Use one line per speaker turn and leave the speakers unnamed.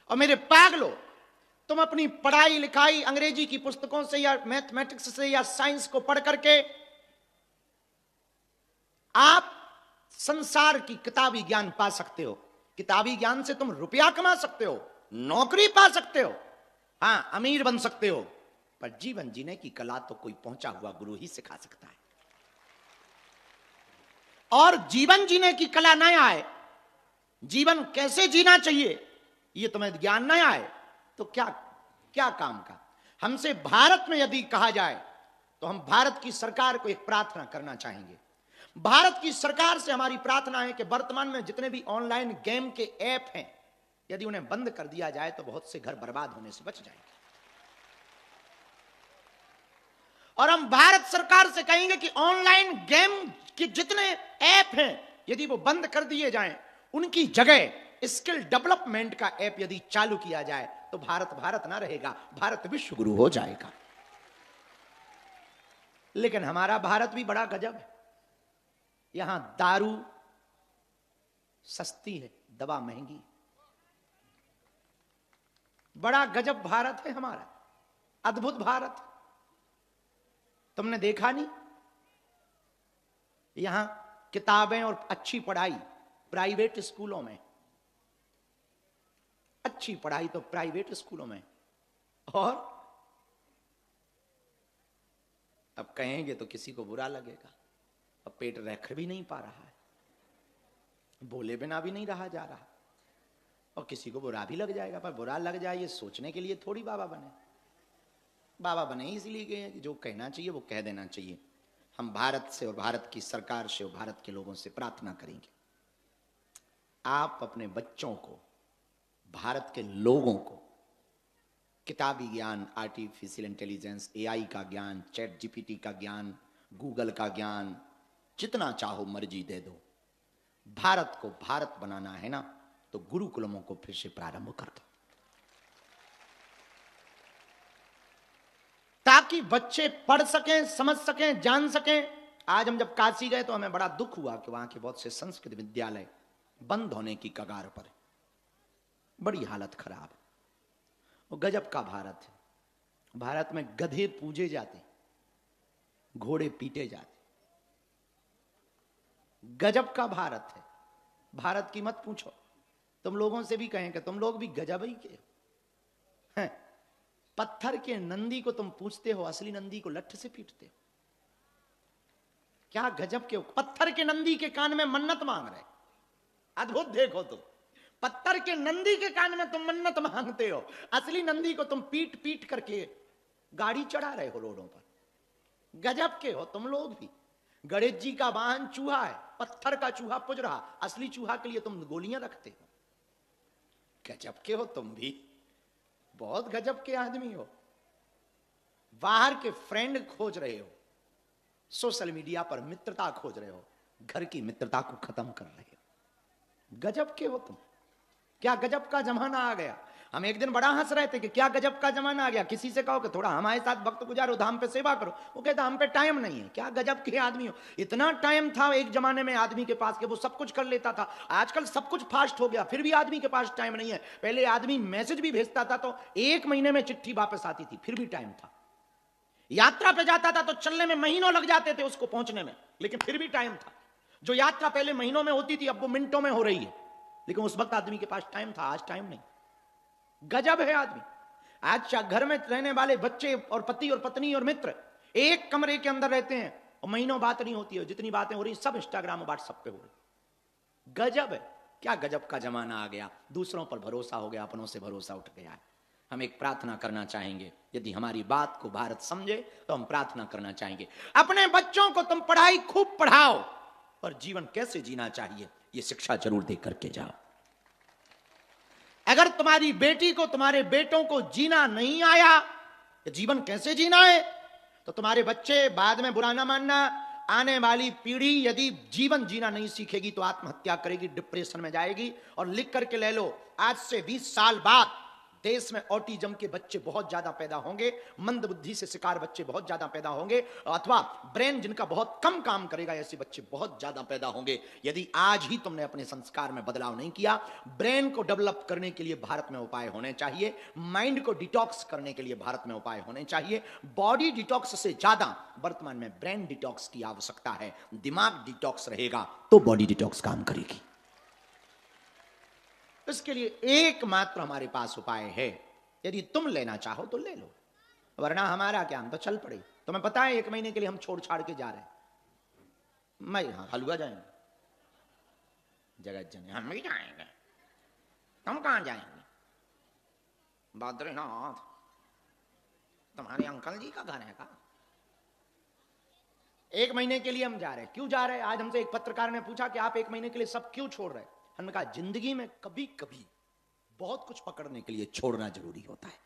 और मेरे पागलो, तुम अपनी पढ़ाई लिखाई अंग्रेजी की पुस्तकों से या मैथमेटिक्स से या साइंस को पढ़ करके आप संसार की किताबी ज्ञान पा सकते हो। किताबी ज्ञान से तुम रुपया कमा सकते हो, नौकरी पा सकते हो, हां अमीर बन सकते हो, पर जीवन जीने की कला तो कोई पहुंचा हुआ गुरु ही सिखा सकता है। और जीवन जीने की कला न आए, जीवन कैसे जीना चाहिए ये तुम्हें ज्ञान न आए तो क्या क्या काम का। हमसे भारत में यदि कहा जाए तो हम भारत की सरकार को एक प्रार्थना करना चाहेंगे। भारत की सरकार से हमारी प्रार्थना है कि वर्तमान में जितने भी ऑनलाइन गेम के ऐप हैं, यदि उन्हें बंद कर दिया जाए तो बहुत से घर बर्बाद होने से बच जाएंगे। और हम भारत सरकार से कहेंगे कि ऑनलाइन गेम के जितने ऐप हैं यदि वो बंद कर दिए जाएं, उनकी जगह स्किल डेवलपमेंट का ऐप यदि चालू किया जाए तो भारत भारत ना रहेगा, भारत विश्व गुरु हो जाएगा। लेकिन हमारा भारत भी बड़ा गजब है। यहां दारू सस्ती है, दवा महंगी। बड़ा गजब भारत है हमारा, अद्भुत भारत। तुमने देखा नहीं, यहां किताबें और अच्छी पढ़ाई प्राइवेट स्कूलों में, अच्छी पढ़ाई तो प्राइवेट स्कूलों में। और अब कहेंगे तो किसी को बुरा लगेगा, अब पेट रख भी नहीं पा रहा है, बोले बिना भी नहीं रहा जा रहा, और किसी को बुरा भी लग जाएगा। पर बुरा लग जाए ये सोचने के लिए थोड़ी बाबा बने। बाबा बने इसलिए गए कि जो कहना चाहिए वो कह देना चाहिए। हम भारत से और भारत की सरकार से और भारत के लोगों से प्रार्थना करेंगे, आप अपने बच्चों को, भारत के लोगों को किताबी ज्ञान, आर्टिफिशियल इंटेलिजेंस, एआई का ज्ञान, चैट जीपीटी का ज्ञान, गूगल का ज्ञान, जितना चाहो मर्जी दे दो। भारत को भारत बनाना है ना, तो गुरुकुलमों को फिर से प्रारंभ कर दो, ताकि बच्चे पढ़ सकें, समझ सकें, जान सकें। आज हम जब काशी गए तो हमें बड़ा दुख हुआ कि वहां के बहुत से संस्कृत विद्यालय बंद होने की कगार पर, बड़ी हालत खराब है। वो गजब का भारत है। भारत में गधे पूजे जाते, घोड़े पीटे जाते, गजब का भारत है। भारत की मत पूछो, तुम लोगों से भी कहें कि तुम लोग भी गजब ही के हैं। पत्थर के नंदी को तुम पूछते हो, असली नंदी को लठ से पीटते हो। क्या गजब के हो। पत्थर के नंदी के कान में मन्नत मांग रहे, अद्भुत देखो तुम। पत्थर के नंदी के कान में तुम मन्नत मांगते हो, असली नंदी को तुम पीट पीट करके गाड़ी चढ़ा रहे हो रोडों पर। गजब के हो तुम लोग भी। गणेश जी का वाहन चूहा है, पत्थर का चूहा पुज रहा, असली चूहा के लिए तुम गोलियां रखते हो। गजब के हो तुम भी, बहुत गजब के आदमी हो। बाहर के फ्रेंड खोज रहे हो, सोशल मीडिया पर मित्रता खोज रहे हो, घर की मित्रता को खत्म कर रहे हो। गजब के हो तुम। क्या गजब का जमाना आ गया। हम एक दिन बड़ा हंस रहे थे कि क्या गजब का जमाना आ गया। किसी से कहो कि थोड़ा हमारे साथ वक्त गुजारो, धाम पे सेवा करो, वो कहता हम पे टाइम नहीं है। क्या गजब के आदमी हो। इतना टाइम था एक जमाने में आदमी के पास कि वो सब कुछ कर लेता था। आजकल सब कुछ फास्ट हो गया, फिर भी आदमी के पास टाइम नहीं है। पहले आदमी मैसेज भी भेजता था तो 1 महीने में चिट्ठी वापस आती थी, फिर भी टाइम था। यात्रा पे जाता था तो चलने में महीनों लग जाते थे उसको पहुंचने में, लेकिन फिर भी टाइम था। जो यात्रा पहले महीनों में होती थी अब वो मिनटों में हो रही है, लेकिन उस वक्त आदमी के पास टाइम था, आज टाइम नहीं। गजब है आदमी। आज घर में रहने वाले बच्चे और पति और पत्नी और मित्र एक कमरे के अंदर रहते हैं और महीनों बात नहीं होती है। जितनी बातें हो रही सब इंस्टाग्राम और व्हाट्सएप पे हो रही। गजब है। क्या गजब का जमाना आ गया। दूसरों पर भरोसा हो गया, अपनों से भरोसा उठ गया है। हम एक प्रार्थना करना चाहेंगे, यदि हमारी बात को भारत समझे तो हम प्रार्थना करना चाहेंगे, अपने बच्चों को तुम पढ़ाई खूब पढ़ाओ और जीवन कैसे जीना चाहिए ये शिक्षा जरूर दे करके जाओ। अगर तुम्हारी बेटी को, तुम्हारे बेटों को जीना नहीं आया, जीवन कैसे जीना है, तो तुम्हारे बच्चे, बाद में बुरा ना मानना, आने वाली पीढ़ी यदि जीवन जीना नहीं सीखेगी तो आत्महत्या करेगी, डिप्रेशन में जाएगी। और लिख करके ले लो, आज से 20 साल बाद देश में ऑटिज्म के बच्चे बहुत ज्यादा पैदा होंगे, मंद बुद्धि से शिकार बच्चे बहुत ज्यादा पैदा होंगे, अथवा ब्रेन जिनका बहुत कम काम करेगा ऐसे बच्चे बहुत ज्यादा पैदा होंगे। यदि आज ही तुमने अपने संस्कार में बदलाव नहीं किया, ब्रेन को डेवलप करने के लिए भारत में उपाय होने चाहिए, माइंड को डिटॉक्स करने के लिए भारत में उपाय होने चाहिए। बॉडी डिटॉक्स से ज्यादा वर्तमान में ब्रेन डिटॉक्स की आवश्यकता है। दिमाग डिटॉक्स रहेगा तो बॉडी डिटॉक्स काम करेगी। इसके लिए एकमात्र हमारे पास उपाय है, यदि तुम लेना चाहो तो ले लो, वरना हमारा क्या, हम तो चल पड़े। तुम्हें पता है 1 महीने के लिए हम छोड़ छाड़ के जा रहे हैं। मैं हलवा जाएंगे, जगत जन हम भी जाएंगे। तुम कहां जाएंगे? बद्रीनाथ। तुम्हारे अंकल जी का घर है का? 1 महीने के लिए हम जा रहे हैं। क्यों जा रहे हैं? आज हमसे एक पत्रकार ने पूछा कि आप 1 महीने के लिए सब क्यों छोड़ रहे हैं? हमने कहा जिंदगी में कभी कभी बहुत कुछ पकड़ने के लिए छोड़ना जरूरी होता है।